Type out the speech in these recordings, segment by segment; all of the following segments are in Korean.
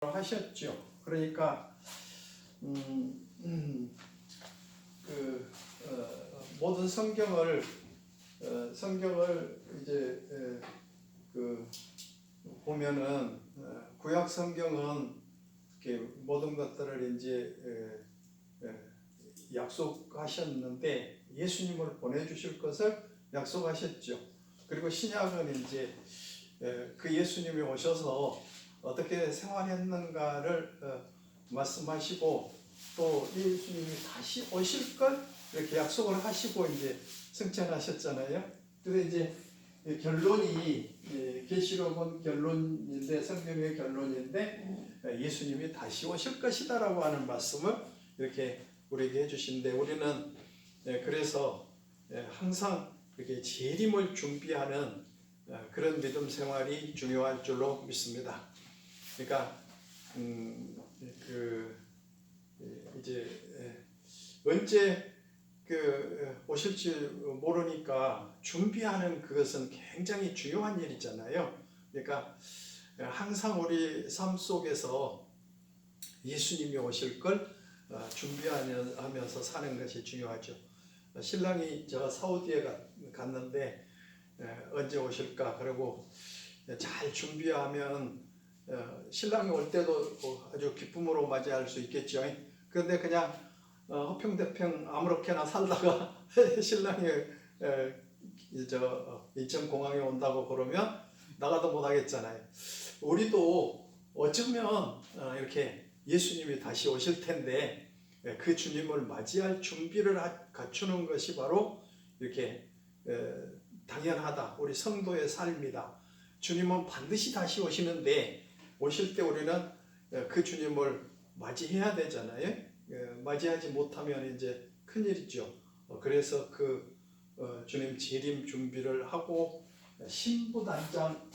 하셨죠. 그러니까 모든 성경을 이제 보면은 구약 성경은 이렇게 모든 것들을 이제 약속하셨는데 예수님을 보내주실 것을 약속하셨죠. 그리고 신약은 이제 그 예수님이 오셔서 어떻게 생활했는가를 말씀하시고 또 예수님이 다시 오실 걸 이렇게 약속을 하시고 이제 승천하셨잖아요. 그래서 이제 결론이 계시록은 결론인데 성경의 결론인데 예수님이 다시 오실 것이다라고 하는 말씀을 이렇게 우리에게 해주신데 우리는 그래서 항상 이렇게 재림을 준비하는 그런 믿음 생활이 중요할 줄로 믿습니다. 그러니까 이제 언제 오실지 모르니까 준비하는 그것은 굉장히 중요한 일이잖아요. 그러니까 항상 우리 삶 속에서 예수님이 오실 걸 준비하면서 사는 것이 중요하죠. 신랑이 제가 사우디에 갔는데 언제 오실까? 그리고 잘 준비하면 신랑이 올 때도 아주 기쁨으로 맞이할 수 있겠죠. 그런데 그냥 허평대평 아무렇게나 살다가 신랑이 인천공항에 온다고 그러면 나가도 못 하겠잖아요. 우리도 어쩌면 이렇게 예수님이 다시 오실 텐데 그 주님을 맞이할 준비를 갖추는 것이 바로 이렇게 당연하다. 우리 성도의 삶이다. 주님은 반드시 다시 오시는데 오실 때 우리는 그 주님을 맞이해야 되잖아요. 맞이하지 못하면 이제 큰일이죠. 그래서 그 주님 재림 준비를 하고 신부단장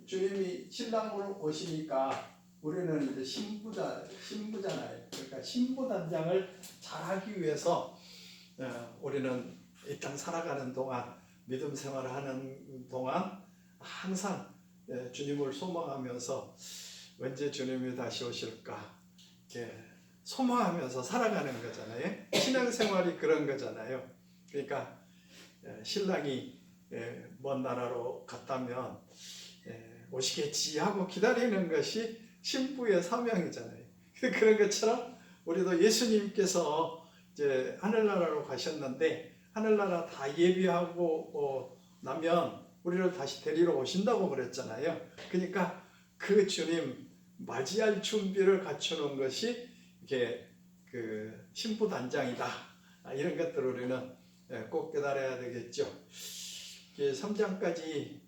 주님이 신랑으로 오시니까 우리는 이제 신부잖아요. 그러니까 신부단장을 잘하기 위해서 우리는 이 땅 살아가는 동안 믿음 생활을 하는 동안 항상 주님을 소망하면서 언제 주님이 다시 오실까 소망하면서 살아가는 거잖아요. 신앙생활이 그런 거잖아요. 그러니까 신랑이 먼 나라로 갔다면 오시겠지 하고 기다리는 것이 신부의 사명이잖아요. 그런 것처럼 우리도 예수님께서 이제 하늘나라로 가셨는데 하늘나라 다 예비하고 나면 우리를 다시 데리러 오신다고 그랬잖아요. 그러니까 그 주님 맞이할 준비를 갖추는 것이 이렇게 그 신부단장이다. 이런 것들을 우리는 꼭 깨달아야 되겠죠. 3장까지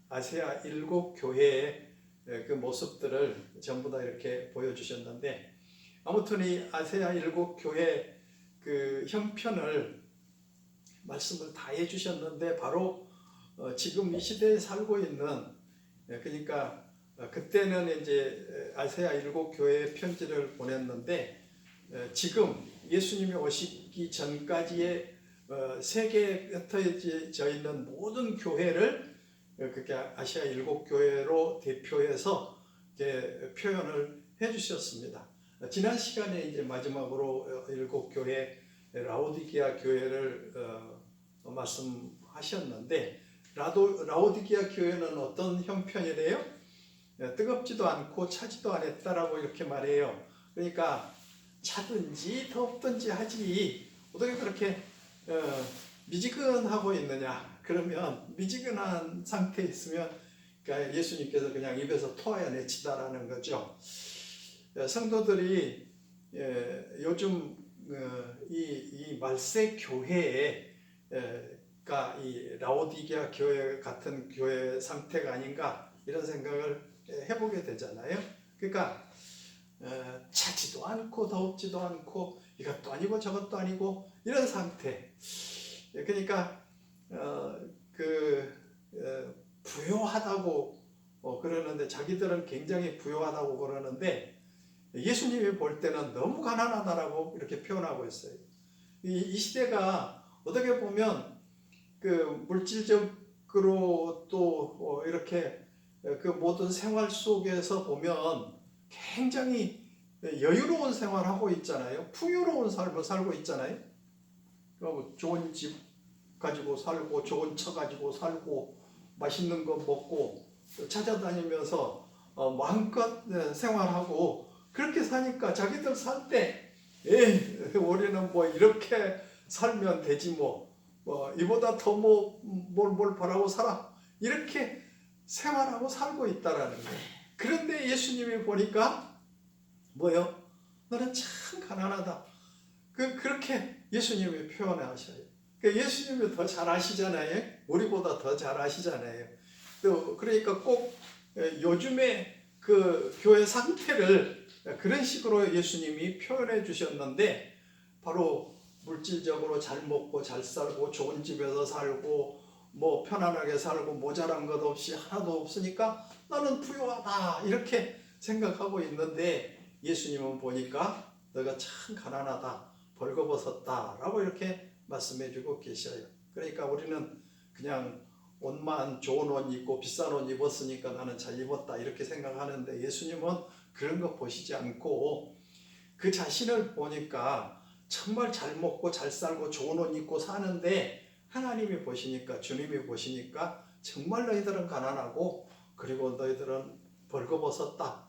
아시아 7교회의 그 모습들을 전부 다 이렇게 보여주셨는데 아무튼 이 아시아 7교회 그 형편을 말씀을 다 해주셨는데 바로 지금 이 시대에 살고 있는 그러니까 그때는 이제 아시아 7교회에 편지를 보냈는데 지금 예수님이 오시기 전까지의 세계에 흩어져 있는 모든 교회를 그렇게 아시아 7교회로 대표해서 표현을 해주셨습니다. 지난 시간에 이제 마지막으로 7교회 라오디게아 교회를 말씀하셨는데 라오디게아 교회는 어떤 형편이래요? 뜨겁지도 않고 차지도 않았다라고 이렇게 말해요. 그러니까 차든지 덥든지 하지 어떻게 그렇게 미지근하고 있느냐? 그러면 미지근한 상태에 있으면 그러니까 예수님께서 그냥 입에서 토하여내치다라는 거죠. 성도들이 요즘 이 말세 교회가 이 라오디게아 교회 같은 교회 상태가 아닌가 이런 생각을 해보게 되잖아요. 그러니까 차지도 않고 덥지도 않고 이것도 아니고 저것도 아니고 이런 상태. 그러니까 부요하다고 그러는데 자기들은 굉장히 부요하다고 그러는데 예수님이 볼 때는 너무 가난하다라고 이렇게 표현하고 있어요. 이 시대가 어떻게 보면 그 물질적으로 또 이렇게 그 모든 생활 속에서 보면 굉장히 여유로운 생활하고 있잖아요. 풍요로운 삶을 살고 있잖아요. 좋은 집 가지고 살고 좋은 차 가지고 살고 맛있는 거 먹고 찾아다니면서 마음껏 생활하고 그렇게 사니까 자기들 살 때 우리는 뭐 이렇게 살면 되지 뭐 이보다 더 뭘 바라고 살아 이렇게 생활하고 살고 있다라는 거예요. 그런데 예수님이 보니까 뭐요? 너는 참 가난하다. 그렇게 예수님이 표현하셔요. 예수님이 더 잘 아시잖아요. 우리보다 더 잘 아시잖아요. 또 그러니까 꼭 요즘에 그 교회 상태를 그런 식으로 예수님이 표현해 주셨는데 바로 물질적으로 잘 먹고 잘 살고 좋은 집에서 살고 뭐 편안하게 살고 모자란 것 없이 하나도 없으니까 나는 부유하다 이렇게 생각하고 있는데 예수님은 보니까 너가 참 가난하다 벌거벗었다 라고 이렇게 말씀해 주고 계셔요. 그러니까 우리는 그냥 옷만 좋은 옷 입고 비싼 옷 입었으니까 나는 잘 입었다 이렇게 생각하는데 예수님은 그런 거 보시지 않고 그 자신을 보니까 정말 잘 먹고 잘 살고 좋은 옷 입고 사는데 하나님이 보시니까 주님이 보시니까 정말 너희들은 가난하고 그리고 너희들은 벌거벗었다.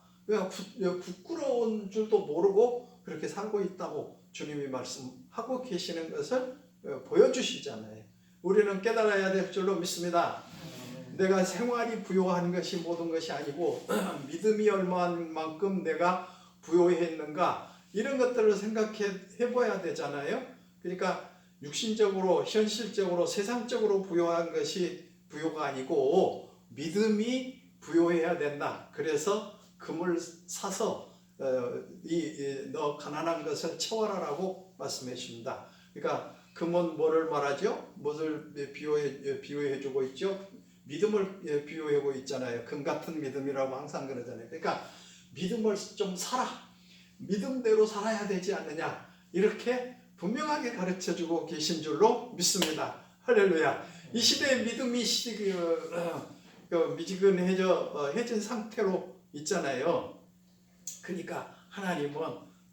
부끄러운 줄도 모르고 그렇게 살고 있다고 주님이 말씀하고 계시는 것을 보여주시잖아요. 우리는 깨달아야 될 줄로 믿습니다. 내가 생활이 부요한 것이 모든 것이 아니고 믿음이 얼마만큼 내가 부요했는가 이런 것들을 생각해 봐야 되잖아요. 그러니까 육신적으로 현실적으로 세상적으로 부요한 것이 부요가 아니고 믿음이 부요해야 된다. 그래서 금을 사서 너 가난한 것을 채워라라고 말씀해 주십니다. 그러니까 금은 뭐를 말하죠? 무엇을 비유해 주고 있죠? 믿음을 비유하고 있잖아요. 금 같은 믿음이라고 항상 그러잖아요. 그러니까 믿음을 좀 살아. 믿음대로 살아야 되지 않느냐. 이렇게 분명하게 가르쳐 주고 계신 줄로 믿습니다. 할렐루야. 이 시대의 믿음이 미지근해진 상태로 있잖아요. 그러니까 하나님은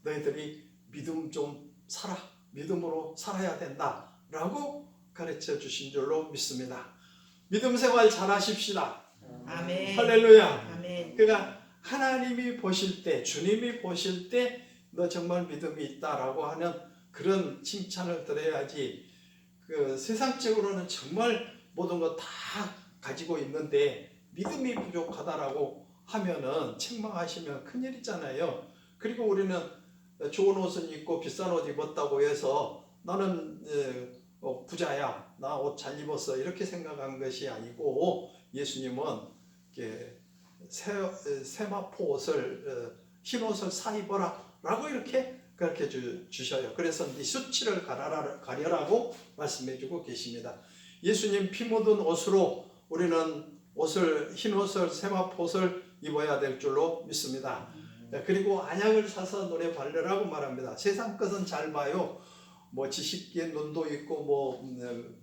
너희들이 믿음 좀 살아. 믿음으로 살아야 된다. 라고 가르쳐 주신 줄로 믿습니다. 믿음 생활 잘 하십시다. 아멘. 할렐루야. 아멘. 그러니까 하나님이 보실 때, 주님이 보실 때 너 정말 믿음이 있다라고 하는 그런 칭찬을 드려야지. 그 세상적으로는 정말 모든 거 다 가지고 있는데 믿음이 부족하다라고 하면은 책망하시면 큰일이잖아요. 그리고 우리는 좋은 옷은 입고 비싼 옷 입었다고 해서 나는 부자야, 나 옷 잘 입었어 이렇게 생각한 것이 아니고 예수님은 세마포 옷을 흰 옷을 사 입어라 라고 이렇게 가르쳐 주셔요. 그래서 네 수치를 가려라고 말씀해 주고 계십니다. 예수님 피 묻은 옷으로 우리는 흰 옷을 세마포 옷을 입어야 될 줄로 믿습니다. 그리고 안약을 사서 눈에 바르라고 말합니다. 세상 것은 잘 봐요. 뭐 지식의 눈도 있고 뭐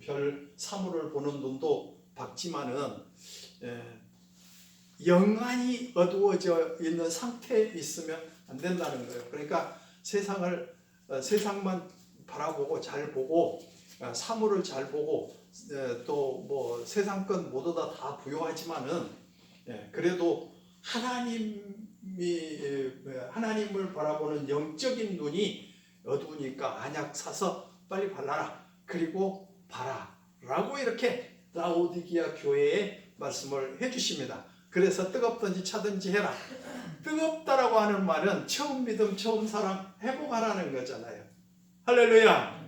별 사물을 보는 눈도 밝지만은 영안이 어두워져 있는 상태에 있으면 안 된다는 거예요. 그러니까 세상만 바라보고 잘 보고 사물을 잘 보고 또 뭐 세상 것 모두 다 부요하지만은 그래도 하나님을 바라보는 영적인 눈이 어두우니까 안약 사서 빨리 발라라. 그리고 봐라. 라고 이렇게 라오디게아 교회에 말씀을 해주십니다. 그래서 뜨겁든지 차든지 해라. 뜨겁다라고 하는 말은 처음 믿음, 처음 사랑 회복하라는 거잖아요. 할렐루야.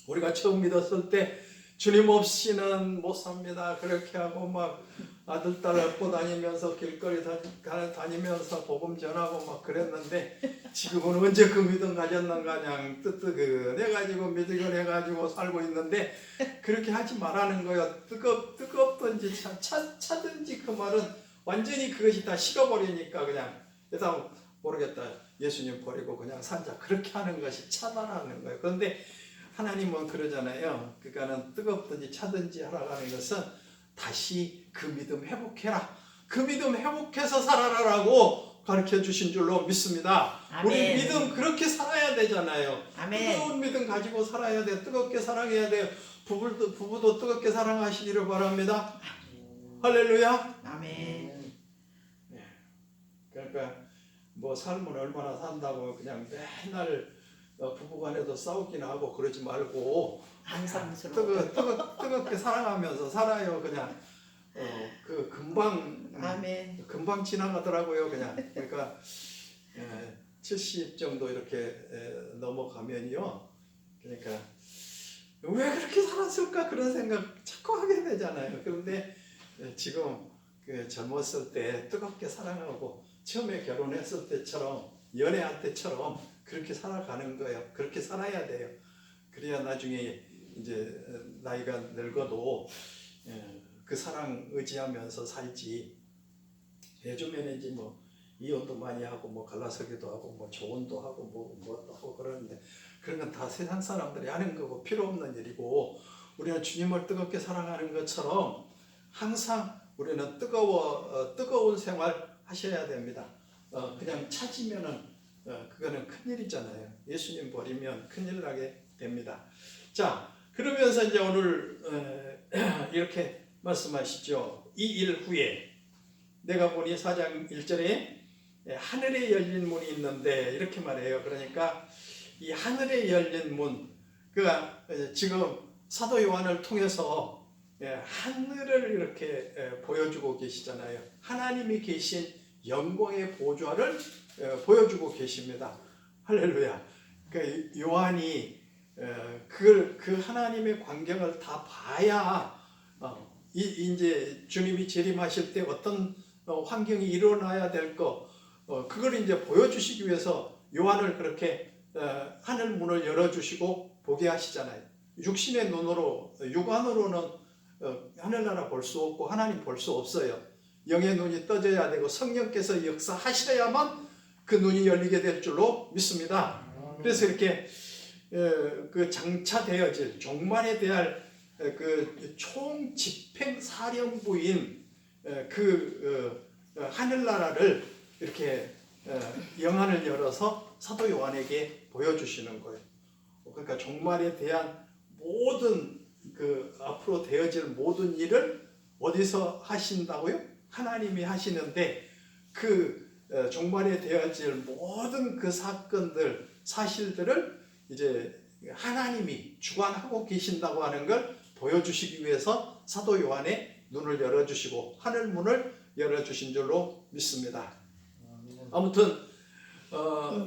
우리가 처음 믿었을 때 주님 없이는 못 삽니다. 그렇게 하고 막 아들, 딸 업고 다니면서 길거리 다니면서 복음 전하고 막 그랬는데 지금은 언제 그 믿음 가졌는가 그냥 뜨뜨해가지고 미지근해가지고 살고 있는데 그렇게 하지 말라는 거예요. 뜨겁든지 차든지 그 말은 완전히 그것이 다 식어버리니까 그냥 일단 모르겠다. 예수님 버리고 그냥 산자 그렇게 하는 것이 차단하는 거예요. 그런데 하나님은 그러잖아요. 그러니까는 뜨겁든지 차든지 하라고 하는 것은 다시 그 믿음 회복해라. 그 믿음 회복해서 살아라라고 가르쳐 주신 줄로 믿습니다. 아멘. 우리 믿음 그렇게 살아야 되잖아요. 아멘. 뜨거운 믿음 가지고 살아야 돼요. 뜨겁게 사랑해야 돼요. 부부도 뜨겁게 사랑하시기를 바랍니다. 할렐루야. 아멘. 그러니까 뭐 삶은 얼마나 산다고 그냥 맨날 부부간에도 싸우긴 하고 그러지 말고 안상스러워. 뜨겁게 사랑하면서 살아요. 그냥 그 아멘. 금방 지나가더라고요. 그냥 그러니까 70 정도 이렇게 넘어가면요. 그러니까 왜 그렇게 살았을까 그런 생각 자꾸 하게 되잖아요. 그런데 지금 그 젊었을 때 뜨겁게 사랑하고 처음에 결혼했을 때처럼 연애할 때처럼 그렇게 살아가는 거예요. 그렇게 살아야 돼요. 그래야 나중에 이제 나이가 늙어도 그 사랑 의지하면서 살지. 요즘에는 이제 뭐 이혼도 많이 하고 뭐 갈라서기도 하고 뭐 조언도 하고 뭐도 하고 그러는데 그런 건 다 세상 사람들이 하는 거고 필요 없는 일이고 우리는 주님을 뜨겁게 사랑하는 것처럼 항상 우리는 뜨거운 생활 하셔야 됩니다. 그냥 찾으면은 그거는 큰일이잖아요. 예수님 버리면 큰일 나게 됩니다. 자, 그러면서 이제 오늘 이렇게 말씀하시죠. 이 일 후에 내가 보니 4장 1절에 하늘에 열린 문이 있는데 이렇게 말해요. 그러니까 이 하늘에 열린 문, 그가 지금 사도 요한을 통해서 하늘을 이렇게 보여주고 계시잖아요. 하나님이 계신 영광의 보좌를 보여주고 계십니다. 할렐루야. 그 요한이 그 하나님의 광경을 다 봐야 이제 주님이 재림하실 때 어떤 환경이 일어나야 될 거, 그걸 이제 보여주시기 위해서 요한을 그렇게 하늘 문을 열어주시고 보게 하시잖아요. 육신의 눈으로, 육안으로는 하늘나라 볼 수 없고 하나님 볼 수 없어요. 영의 눈이 떠져야 되고 성령께서 역사하셔야만 그 눈이 열리게 될 줄로 믿습니다. 그래서 이렇게 그 장차되어질 종말에 대할 그 총집행사령부인 그 하늘나라를 이렇게 영안을 열어서 사도 요한에게 보여주시는 거예요. 그러니까 종말에 대한 모든 그 앞으로 되어질 모든 일을 어디서 하신다고요? 하나님이 하시는데 그 종말에 되어질 모든 그 사건들, 사실들을 이제 하나님이 주관하고 계신다고 하는 걸 보여주시기 위해서 사도 요한의 눈을 열어주시고 하늘 문을 열어주신 줄로 믿습니다. 아무튼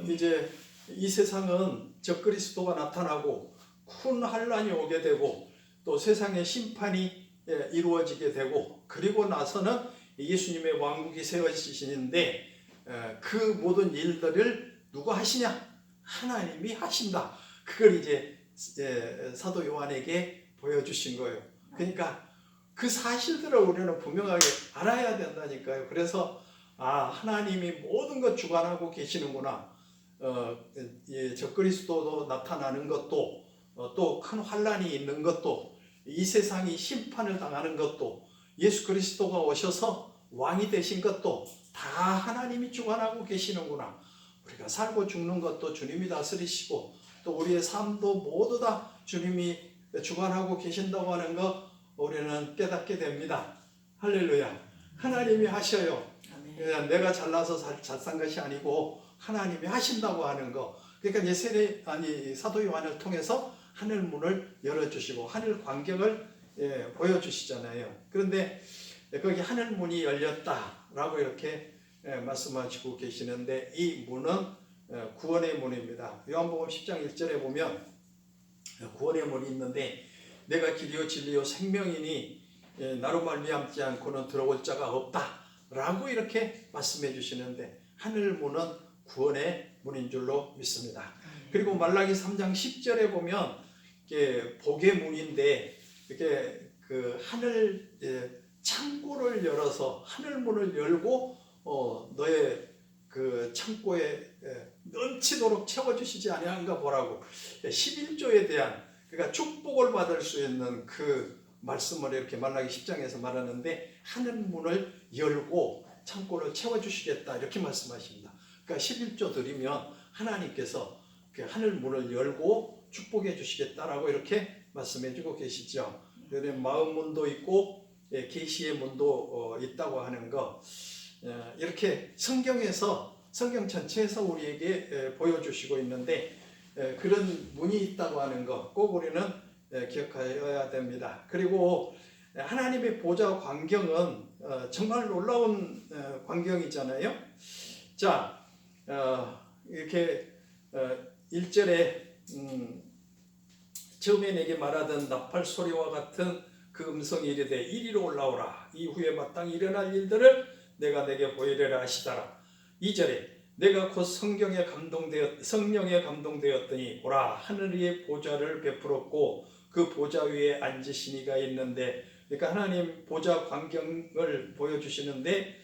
이제 이 세상은 적그리스도가 나타나고 큰 환란이 오게 되고 또 세상의 심판이 이루어지게 되고 그리고 나서는 예수님의 왕국이 세워지시는데 그 모든 일들을 누가 하시냐? 하나님이 하신다. 그걸 이제 사도 요한에게 보여주신 거예요. 그러니까 그 사실들을 우리는 분명하게 알아야 된다니까요. 그래서 하나님이 모든 것 주관하고 계시는구나. 적그리스도도 나타나는 것도 또 큰 환란이 있는 것도 이 세상이 심판을 당하는 것도 예수 그리스도가 오셔서 왕이 되신 것도 다 하나님이 주관하고 계시는구나. 우리가 살고 죽는 것도 주님이 다스리시고 또 우리의 삶도 모두 다 주님이 주관하고 계신다고 하는 거 우리는 깨닫게 됩니다. 할렐루야. 하나님이 하셔요. 그냥 내가 잘나서 잘 산 것이 아니고 하나님이 하신다고 하는 거. 그러니까 이제 사도 요한을 통해서 하늘 문을 열어주시고 하늘 광경을 보여주시잖아요. 그런데 거기 하늘 문이 열렸다라고 이렇게 말씀하시고 계시는데 이 문은 구원의 문입니다. 요한복음 10장 1절에 보면 구원의 문이 있는데 내가 길이요 진리요 생명이니 나로 말미암지 않고는 들어올 자가 없다라고 이렇게 말씀해 주시는데 하늘 문은 구원의 문인 줄로 믿습니다. 그리고 말라기 3장 10절에 보면 이게 복의 문인데 이렇게 그 하늘 창고를 열어서 하늘 문을 열고 너의 그 창고에 넘치도록 채워주시지 아니한가 보라고 11조에 대한 그러니까 축복을 받을 수 있는 그 말씀을 이렇게 말라기 10장에서 말하는데 하늘 문을 열고 창고를 채워주시겠다 이렇게 말씀하십니다. 그러니까 11조 드리면 하나님께서 그 하늘 문을 열고 축복해 주시겠다라고 이렇게 말씀해 주고 계시죠. 마음 문도 있고 계시의 문도 있다고 하는 거, 이렇게 성경 전체에서 우리에게 보여주시고 있는데, 그런 문이 있다고 하는 거 꼭 우리는 기억하여야 됩니다. 그리고 하나님의 보좌 광경은 정말 놀라운 광경이잖아요. 자, 이렇게 1절에 처음에 내게 말하던 나팔 소리와 같은 그 음성이 이르되 이리로 올라오라. 이후에 마땅히 일어날 일들을 내가 내게 보이리라 하시더라. 2절에 내가 곧 성령에 감동되었더니 보라 하늘 위에 보좌를 베풀었고 그 보좌 위에 앉으신 이가 있는데, 그러니까 하나님 보좌 광경을 보여주시는데,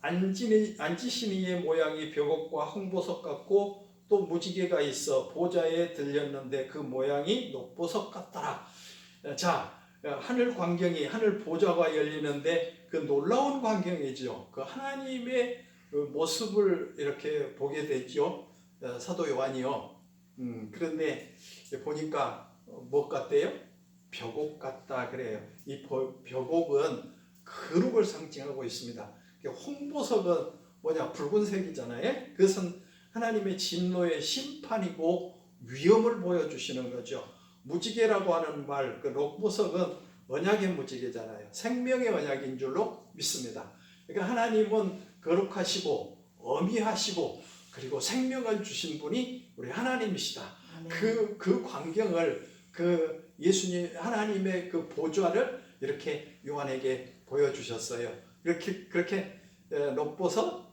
앉으신 이의 모양이 벽옥과 홍보석 같고 또 무지개가 있어 보좌에 들렸는데 그 모양이 녹보석 같더라. 자, 하늘 광경이, 하늘 보좌가 열리는데 그 놀라운 광경이죠. 그 하나님의 모습을 이렇게 보게 되죠. 사도 요한이요. 그런데 보니까 뭐 같대요? 벽옥 같다 그래요. 이 벽옥은 거룩을 상징하고 있습니다. 홍보석은 뭐냐? 붉은색이잖아요. 그것은 하나님의 진노의 심판이고 위험을 보여주시는 거죠. 무지개라고 하는 말, 그 녹보석은 언약의 무지개잖아요. 생명의 언약인 줄로 믿습니다. 그러니까 하나님은 거룩하시고 어미하시고 그리고 생명을 주신 분이 우리 하나님이시다. 그 광경을, 그 예수님 하나님의 그 보좌를 이렇게 요한에게 보여주셨어요. 그렇게 녹보석,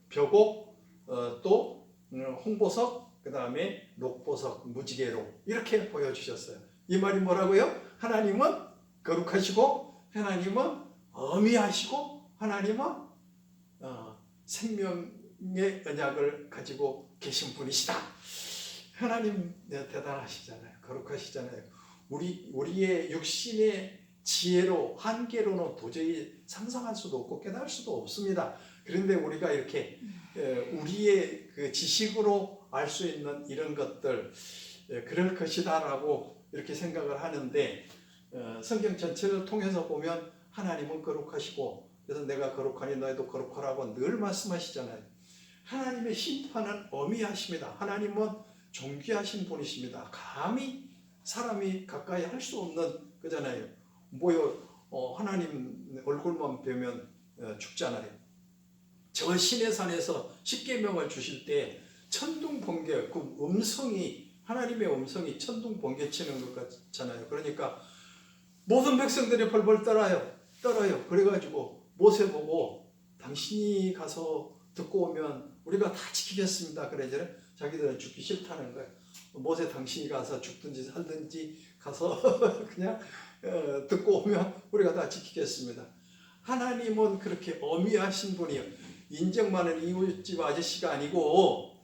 벽옥, 또 홍보석, 그 다음에 녹보석, 무지개로 이렇게 보여주셨어요. 이 말이 뭐라고요? 하나님은 거룩하시고 하나님은 어미하시고 하나님은 생명의 언약을 가지고 계신 분이시다. 하나님 대단하시잖아요. 거룩하시잖아요. 우리의 육신의 지혜로, 한계로는 도저히 상상할 수도 없고 깨달을 수도 없습니다. 그런데 우리가 이렇게 우리의 그 지식으로 알 수 있는 이런 것들, 그럴 것이다라고 이렇게 생각을 하는데, 성경 전체를 통해서 보면 하나님은 거룩하시고, 그래서 내가 거룩하니 너희도 거룩하라고 늘 말씀하시잖아요. 하나님의 심판은 어미하십니다. 하나님은 존귀하신 분이십니다. 감히 사람이 가까이 할 수 없는 거잖아요. 하나님 얼굴만 뵈면 죽잖아요. 저 신의 산에서 십계명을 주실 때 천둥 번개, 그 음성이, 하나님의 음성이 천둥 번개 치는 것 같잖아요. 그러니까 모든 백성들이 벌벌 떨어요. 그래가지고 모세 보고 당신이 가서 듣고 오면 우리가 다 지키겠습니다. 그러잖아요. 자기들은 죽기 싫다는 거예요. 모세 당신이 가서 죽든지 살든지 가서 그냥 듣고 오면 우리가 다 지키겠습니다. 하나님은 그렇게 어미하신 분이요. 인정 많은 이웃집 아저씨가 아니고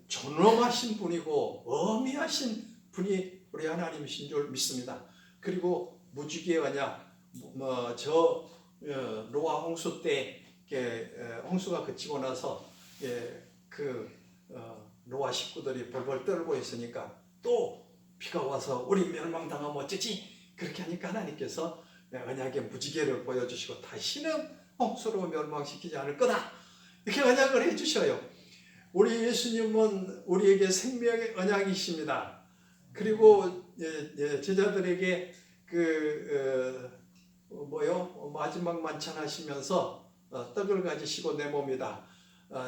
존엄하신 분이고 어미하신 분이 우리 하나님이신 줄 믿습니다. 그리고 무지개 언약, 노아 홍수 때 홍수가 그치고 나서 노아 식구들이 벌벌 떨고 있으니까 또 비가 와서 우리 멸망당하면 어쩌지? 그렇게 하니까 하나님께서 언약의 무지개를 보여주시고 다시는 홍수로 멸망시키지 않을 거다. 이렇게 언약을 해주셔요. 우리 예수님은 우리에게 생명의 언약이십니다. 그리고 제자들에게 마지막 만찬하시면서 떡을 가지시고 내 몸이다.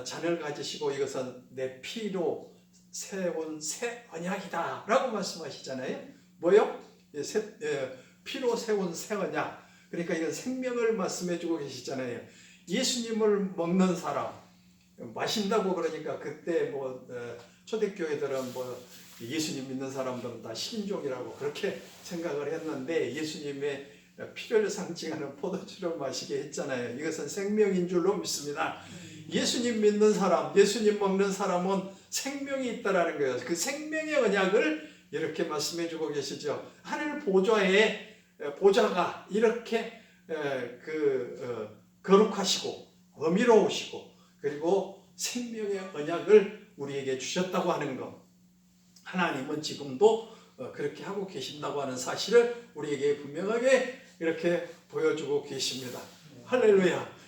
잔을 가지시고 이것은 내 피로 세운 새 언약이다 라고 말씀하시잖아요. 피로 세운 새 언약. 그러니까 이건 생명을 말씀해 주고 계시잖아요. 예수님을 먹는 사람, 마신다고 그러니까 그때 초대교회들은 예수님 믿는 사람들은 다 식인종이라고 그렇게 생각을 했는데, 예수님의 피를 상징하는 포도주를 마시게 했잖아요. 이것은 생명인 줄로 믿습니다. 예수님 믿는 사람, 예수님 먹는 사람은 생명이 있다라는 거예요. 그 생명의 언약을 이렇게 말씀해 주고 계시죠. 하늘 보좌가 이렇게 거룩하시고 어미로우시고 그리고 생명의 언약을 우리에게 주셨다고 하는 것, 하나님은 지금도 그렇게 하고 계신다고 하는 사실을 우리에게 분명하게 이렇게 보여주고 계십니다. 할렐루야.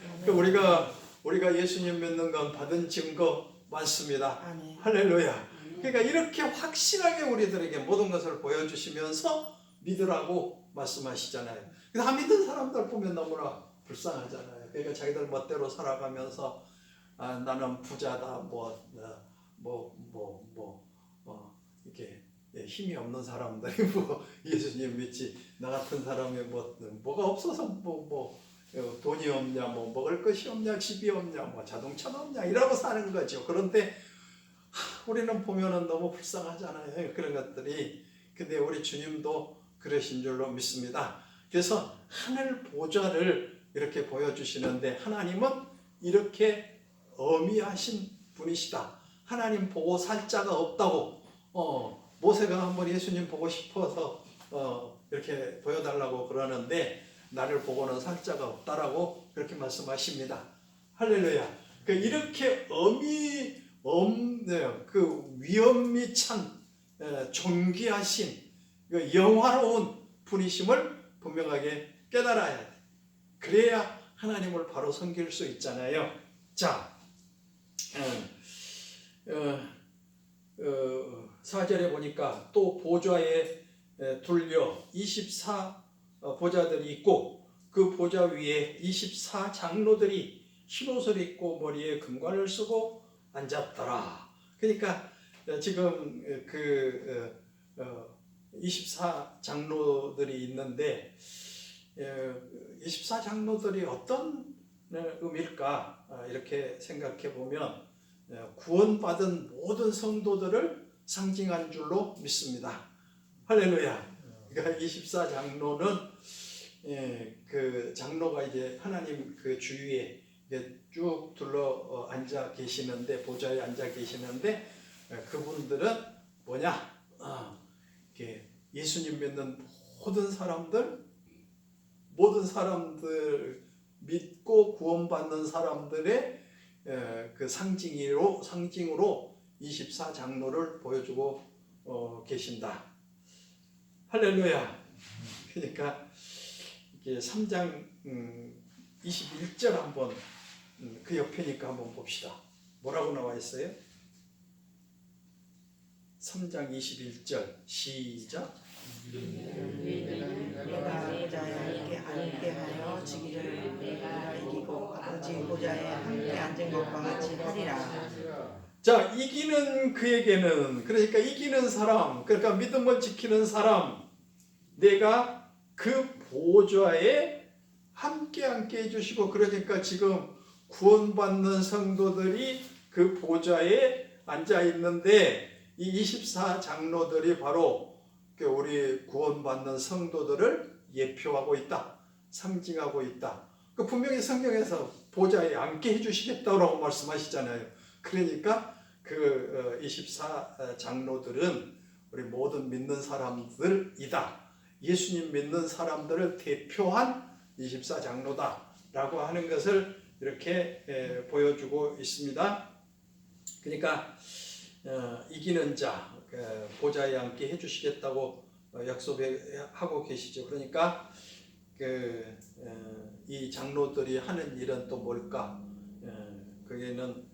우리가 예수님 믿는 건 받은 증거 많습니다. 아멘. 할렐루야. 그러니까 이렇게 확실하게 우리들에게 모든 것을 보여주시면서 믿으라고 말씀하시잖아요. 그래서 안 믿는 사람들 보면 너무나 불쌍하잖아요. 그러니까 자기들 멋대로 살아가면서 나는 부자다, 이렇게 힘이 없는 사람들이 예수님 믿지, 나 같은 사람이 뭐가 없어서 돈이 없냐, 먹을 것이 없냐, 집이 없냐, 자동차가 없냐 이러고 사는 거죠. 그런데 우리는 보면은 너무 불쌍하잖아요. 그런 것들이. 근데 우리 주님도 그러신 줄로 믿습니다. 그래서 하늘 보좌를 이렇게 보여주시는데 하나님은 이렇게 어미하신 분이시다. 하나님 보고 살 자가 없다고. 모세가 한번 예수님 보고 싶어서 이렇게 보여달라고 그러는데 나를 보고는 살 자가 없다라고 그렇게 말씀하십니다. 할렐루야. 이렇게 그 위엄이 찬 존귀하신 영화로운 분이심을 분명하게 깨달아야 돼. 그래야 하나님을 바로 섬길 수 있잖아요. 자, 4절에 보니까 또 보좌에 둘려 24 보좌들이 있고 그 보좌 위에 24 장로들이 흰옷을 입고 머리에 금관을 쓰고 앉았더라. 그러니까 지금 24 장로들이 있는데 24 장로들이 어떤 의미일까 이렇게 생각해 보면 구원받은 모든 성도들을 상징한 줄로 믿습니다. 할렐루야. 그러니까 24 장로는 그 장로가 이제 하나님 그 주위에 쭉 둘러 앉아 계시는데 보좌에 앉아 계시는데 그분들은 뭐냐? 예수님 믿는 모든 사람들 믿고 구원받는 사람들의 그 상징으로 24 장로를 보여주고 계신다. 할렐루야. 그러니까 이게 3장 21절 한번 그 옆에니까 한번 봅시다. 뭐라고 나와 있어요? 3장 21절 시작. 내가 보좌에 함께하여 지기를 내가 이기고 아버지 보좌에 함께 앉은 것과 같이 하리라. 자, 이기는 그에게는, 그러니까 이기는 사람, 그러니까 믿음을 지키는 사람, 내가 그 보좌에 함께 해주시고, 그러니까 지금 구원받는 성도들이 그 보좌에 앉아 있는데 이 24 장로들이 바로 우리 구원받는 성도들을 예표하고 있다, 상징하고 있다. 분명히 성경에서 보좌에 앉게 해주시겠다고 말씀하시잖아요. 그러니까 그 24 장로들은 우리 모든 믿는 사람들이다. 예수님 믿는 사람들을 대표한 24 장로다라고 하는 것을 이렇게 보여주고 있습니다. 그러니까 이기는 자 보좌에 앉게 해주시겠다고 약속하고 계시죠. 그러니까 이 장로들이 하는 일은 또 뭘까? 거기에는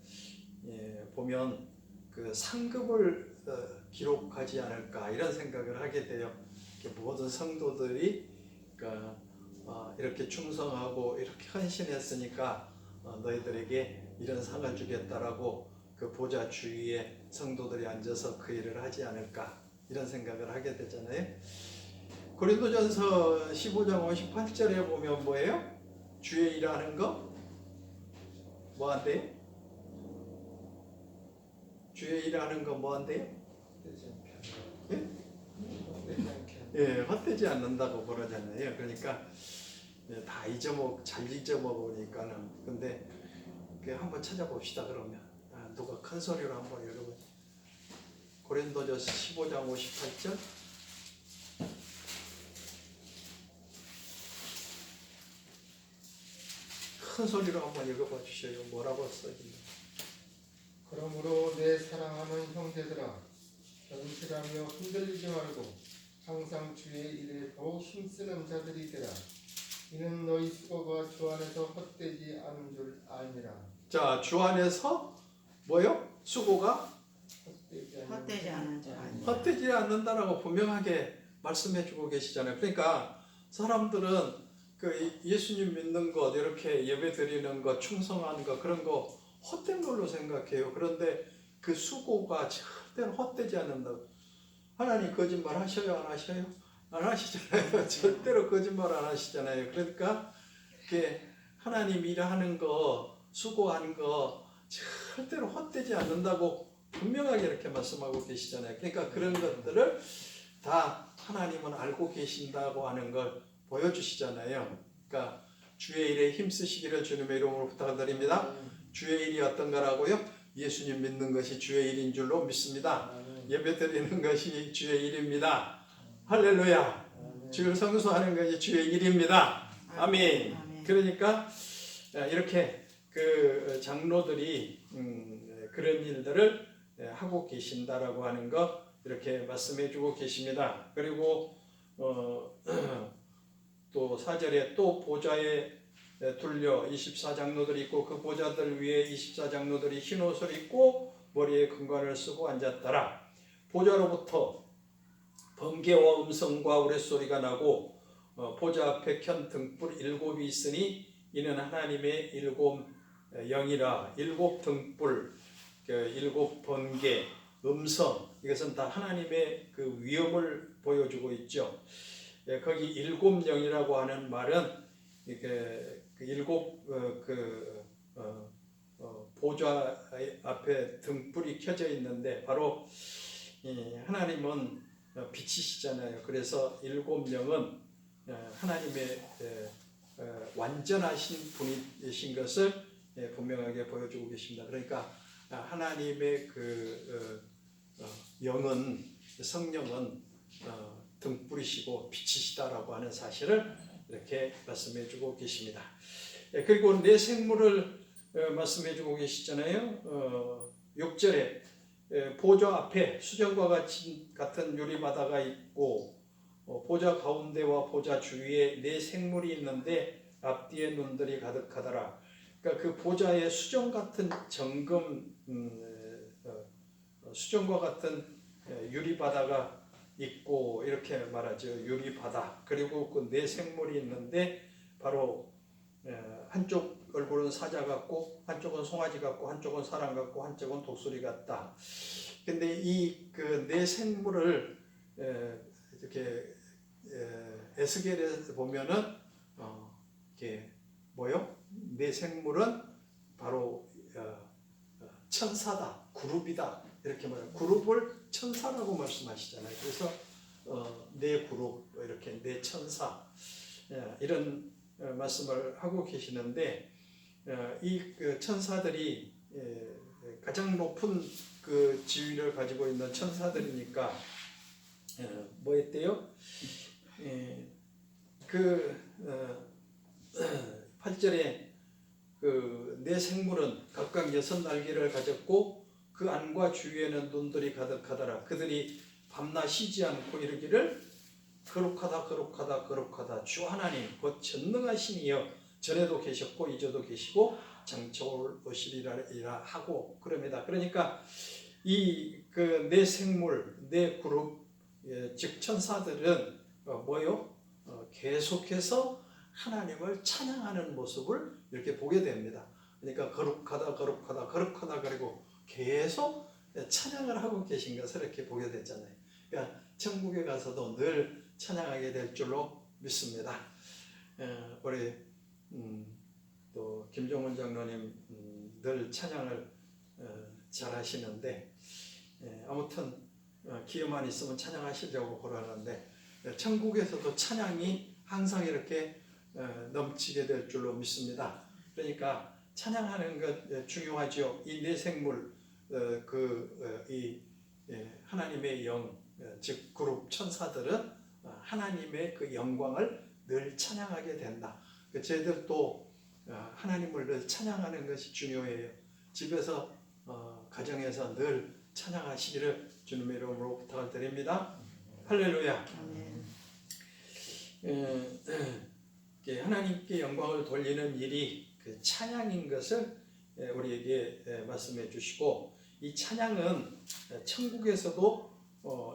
보면 그 상급을 기록하지 않을까 이런 생각을 하게 돼요. 모든 성도들이 이렇게 충성하고 이렇게 헌신했으니까 너희들에게 이런 상을 주겠다라고 그 보좌 주위에 성도들이 앉아서 그 일을 하지 않을까 이런 생각을 하게 되잖아요. 고린도전서 15장 58절에 보면 뭐예요? 주의 일하는 거 뭐한대요? 주의 일하는 거 뭐한대요? 예, 헛되지 않는다고 그러잖아요. 그러니까 다 잘 잊어먹으니까는. 근데 한번 찾아봅시다. 그러면 누가 큰 소리로 한번 읽어보세요. 고린도전서 15장 58절. 큰 소리로 한번 읽어봐 주셔요. 뭐라고 써있나요? 그러므로 내 사랑하는 형제들아, 견실하며 흔들리지 말고 항상 주의 일에 더욱 힘쓰는 자들이 되라. 이는 너희 수고가 주 안에서 헛되지 않은 줄 아니라. 자, 주 안에서 뭐요? 수고가 헛되지 않은 줄 아니. 헛되지 않는다라고 분명하게 말씀해주고 계시잖아요. 그러니까 사람들은 그 예수님 믿는 것, 이렇게 예배 드리는 것, 충성하는 것, 그런 거 헛된 걸로 생각해요. 그런데 그 수고가 절대로 헛되지 않는다고. 하나님 거짓말 하셔요? 안 하셔요? 안 하시잖아요. 절대로 거짓말 안 하시잖아요. 그러니까 이렇게 하나님 일하는 거, 수고하는 거 절대로 헛되지 않는다고 분명하게 이렇게 말씀하고 계시잖아요. 그러니까 그런 것들을 다 하나님은 알고 계신다고 하는 걸 보여주시잖아요. 그러니까 주의 일에 힘쓰시기를 주님의 이름으로 부탁드립니다. 주의 일이 어떤 거라고요? 예수님 믿는 것이 주의 일인 줄로 믿습니다. 예배 드리는 것이 주의 일입니다. 할렐루야. 주를 성수하는 것이 주의 일입니다. 아멘. 그러니까 이렇게 그 장로들이 그런 일들을 하고 계신다라고 하는 거 이렇게 말씀해주고 계십니다. 그리고 또 4절에 또 보좌에 둘려 24장로들이 있고 그 보좌들 위에 24장로들이 흰 옷을 입고 머리에 금관을 쓰고 앉았더라. 보좌로부터 번개와 음성과 우레소리가 나고 보좌 앞에 켠 등불 7이 있으니 이는 하나님의 7 영이라. 7 등불, 7 번개, 음성, 이것은 다 하나님의 그 위엄을 보여주고 있죠. 거기 7 영이라고 하는 말은 그 7 보좌 앞에 등불이 켜져 있는데 바로 하나님은 빛이시잖아요. 그래서 7 영은 하나님의 완전하신 분이신 것을 분명하게 보여주고 계십니다. 그러니까 하나님의 그 영은, 성령은 등불이시고 빛이시다라고 하는 사실을 이렇게 말씀해주고 계십니다. 그리고 내 생물을 말씀해주고 계시잖아요. 6절에 보좌 앞에 수정과 같은 유리바다가 있고 보좌 가운데와 보좌 주위에 네 생물이 있는데 앞뒤에 눈들이 가득하더라. 그러니까 그 보좌에 수정 같은 정금, 수정과 같은 유리바다가 있고 이렇게 말하죠. 유리바다. 그리고 그 네 생물이 있는데 바로 한쪽 얼굴은 사자 같고 한쪽은 송아지 같고 한쪽은 사람 같고 한쪽은 독수리 같다. 근데 이 그 네 생물을 이렇게 에스겔에서 보면은 이게 뭐요? 네 생물은 바로 천사다, 그룹이다 이렇게 말해요. 그룹을 천사라고 말씀하시잖아요. 그래서 네 그룹 이렇게 네 천사 이런 말씀을 하고 계시는데 이 그 천사들이 가장 높은 그 지위를 가지고 있는 천사들이니까 뭐 했대요? 그 8절에 그 네 생물은 각각 6날개를 가졌고 그 안과 주위에는 눈들이 가득하더라. 그들이 밤낮 쉬지 않고 이르기를 거룩하다 거룩하다 거룩하다 주 하나님 곧 전능하신 이여 전에도 계셨고 이제도 계시고 장차 오시리라 하고 그럽니다. 그러니까 이 그 네 생물 네 그룹 즉 천사들은 뭐요? 계속해서 하나님을 찬양하는 모습을 이렇게 보게 됩니다. 그러니까 거룩하다 거룩하다 거룩하다 그리고 계속 찬양을 하고 계신 것을 이렇게 보게 되잖아요. 그러니까 천국에 가서도 늘 찬양하게 될 줄로 믿습니다. 우리 또 김종훈 장로님 늘 찬양을 잘 하시는데 아무튼 기회만 있으면 찬양하시려고 그러는데 천국에서도 찬양이 항상 이렇게 넘치게 될 줄로 믿습니다. 그러니까 찬양하는 것 중요하죠. 이 네 생물 이 하나님의 영 즉 그룹 천사들은 하나님의 그 영광을 늘 찬양하게 된다. 저희들도 하나님을 늘 찬양하는 것이 중요해요. 집에서 가정에서 늘 찬양하시기를 주님의 이름으로 부탁을 드립니다. 할렐루야. 아멘. 하나님께 영광을 돌리는 일이 그 찬양인 것을 우리에게 말씀해 주시고, 이 찬양은 천국에서도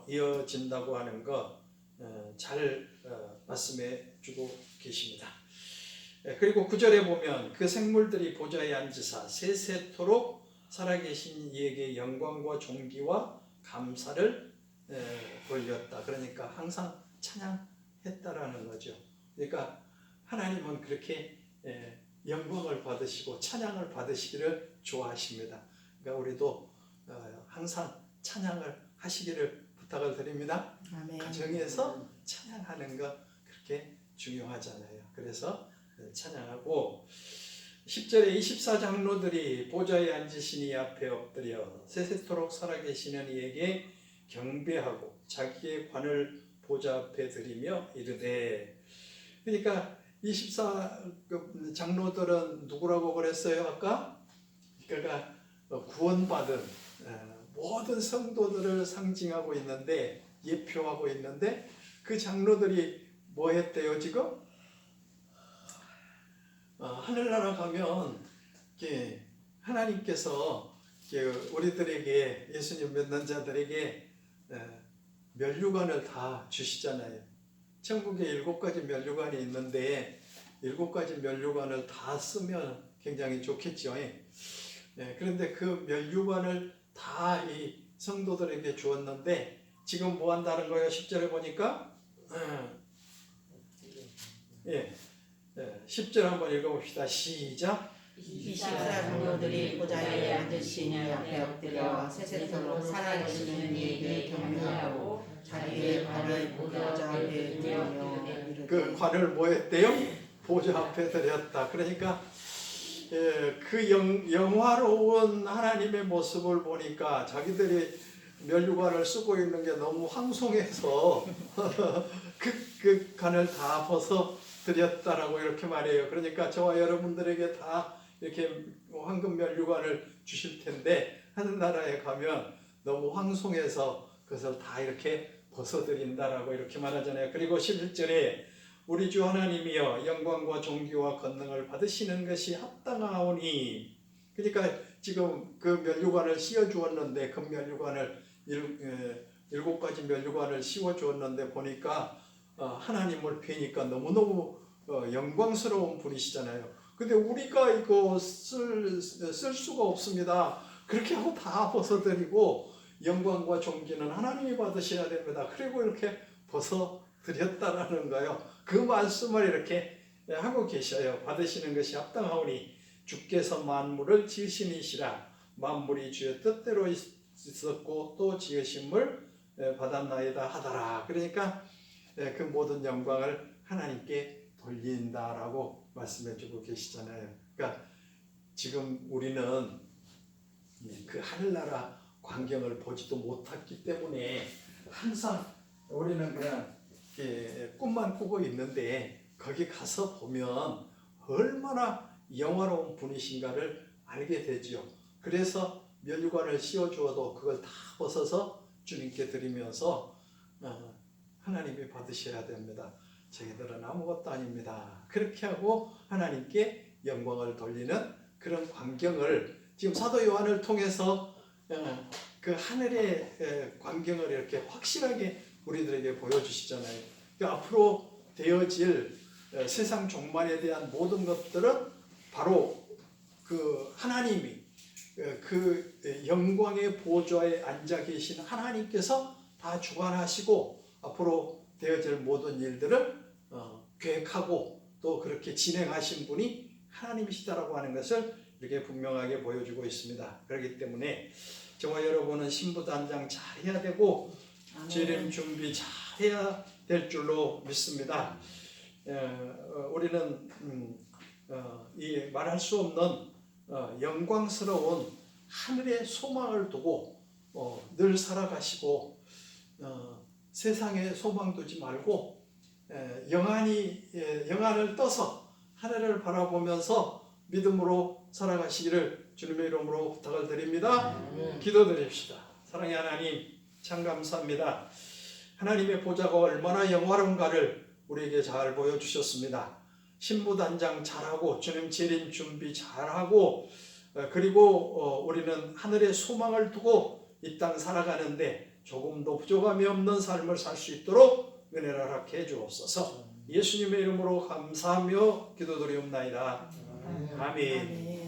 이어진다고 하는 것 잘 말씀해 주고 계십니다. 그리고 9절에 보면 그 생물들이 보좌에 앉으사 세세토록 살아계신 이에게 영광과 존귀와 감사를 돌렸다. 그러니까 항상 찬양했다라는 거죠. 그러니까 하나님은 그렇게 영광을 받으시고 찬양을 받으시기를 좋아하십니다. 그러니까 우리도 항상 찬양을 하시기를 부탁을 드립니다. 아멘. 가정에서 찬양하는 거 그렇게 중요하잖아요. 그래서 찬양하고, 10절에 24장로들이 보좌에 앉으신 이 앞에 엎드려 세세토록 살아계시는 이에게 경배하고 자기의 관을 보좌 앞에 드리며 이르되, 그러니까 24장로들은 누구라고 그랬어요 아까? 그러니까 구원받은 모든 성도들을 상징하고 있는데, 예표하고 있는데, 그 장로들이 뭐 했대요 지금? 하늘나라 가면 하나님께서 우리들에게, 예수님 믿는 자들에게 면류관을 다 주시잖아요. 천국에 7가지 면류관이 있는데 7가지 면류관을 다 쓰면 굉장히 좋겠죠. 그런데 그 면류관을 다 이 성도들에게 주었는데 지금 뭐 한다는 거예요? 10절에 보니까 10절 한번 읽어봅시다. 시작. 24장로들이 보좌에 앉으신 이 앞에 엎드려 세세토록 살아계시는 이에게 경배하고 자기의 관을 보좌 앞에 드리며 이르되, 그 관을 뭐 했대요? 보좌 앞에 드렸다. 그러니까 그 영화로운 하나님의 모습을 보니까 자기들이 면류관을 쓰고 있는 게 너무 황송해서 그 관을 다 벗어 드렸다라고 이렇게 말해요. 그러니까 저와 여러분들에게 다 이렇게 황금 면류관을 주실 텐데 하늘나라에 가면 너무 황송해서 그것을 다 이렇게 벗어드린다라고 이렇게 말하잖아요. 그리고 11절에 우리 주 하나님이여 영광과 존귀와 권능을 받으시는 것이 합당하오니, 그러니까 지금 그 면류관을 씌워 주었는데, 그 면류관을 7가지 면류관을 씌워 주었는데 보니까 하나님을 뵈니까 너무너무 영광스러운 분이시잖아요. 근데 우리가 이거 쓸 수가 없습니다. 그렇게 하고 다 벗어드리고, 영광과 존귀는 하나님이 받으셔야 됩니다. 그리고 이렇게 벗어드렸다라는 거예요. 그 말씀을 이렇게 하고 계셔요. 받으시는 것이 합당하오니 주께서 만물을 지으시니시라. 만물이 주의 뜻대로 있었고 또 지으심을 받았나이다 하더라. 그러니까 그 모든 영광을 하나님께 돌린다라고 말씀해주고 계시잖아요. 그러니까 지금 우리는 그 하늘나라 광경을 보지도 못했기 때문에 항상 우리는 그냥 꿈만 꾸고 있는데, 거기 가서 보면 얼마나 영화로운 분이신가를 알게 되죠. 그래서 면류관을 씌워주어도 그걸 다 벗어서 주님께 드리면서 하나님이 받으셔야 됩니다. 저희들은 아무것도 아닙니다. 그렇게 하고 하나님께 영광을 돌리는 그런 광경을 지금 사도 요한을 통해서 그 하늘의 광경을 이렇게 확실하게 우리들에게 보여주시잖아요. 그러니까 앞으로 되어질 세상 종말에 대한 모든 것들은 바로 그 하나님이 그 영광의 보좌에 앉아 계신 하나님께서 다 주관하시고 앞으로 되어질 모든 일들을 계획하고 또 그렇게 진행하신 분이 하나님이시다라고 하는 것을 이렇게 분명하게 보여주고 있습니다. 그렇기 때문에 저와 여러분은 신부단장 잘 해야 되고 재림 준비 잘 해야 될 줄로 믿습니다. 우리는 이 말할 수 없는 영광스러운 하늘의 소망을 두고 늘 살아가시고 세상에 소망 두지 말고 영안을 떠서 하늘을 바라보면서 믿음으로 살아가시기를 주님의 이름으로 부탁을 드립니다. 아멘. 기도드립시다. 사랑의 하나님, 참 감사합니다. 하나님의 보좌가 얼마나 영화로운가를 우리에게 잘 보여주셨습니다. 신부단장 잘하고 주님 재림 준비 잘하고 그리고 우리는 하늘의 소망을 두고 이 땅 살아가는데 조금도 부족함이 없는 삶을 살 수 있도록 은혜를 허락해 주옵소서. 예수님의 이름으로 감사하며 기도드리옵나이다. 아멘. 아멘. 아멘.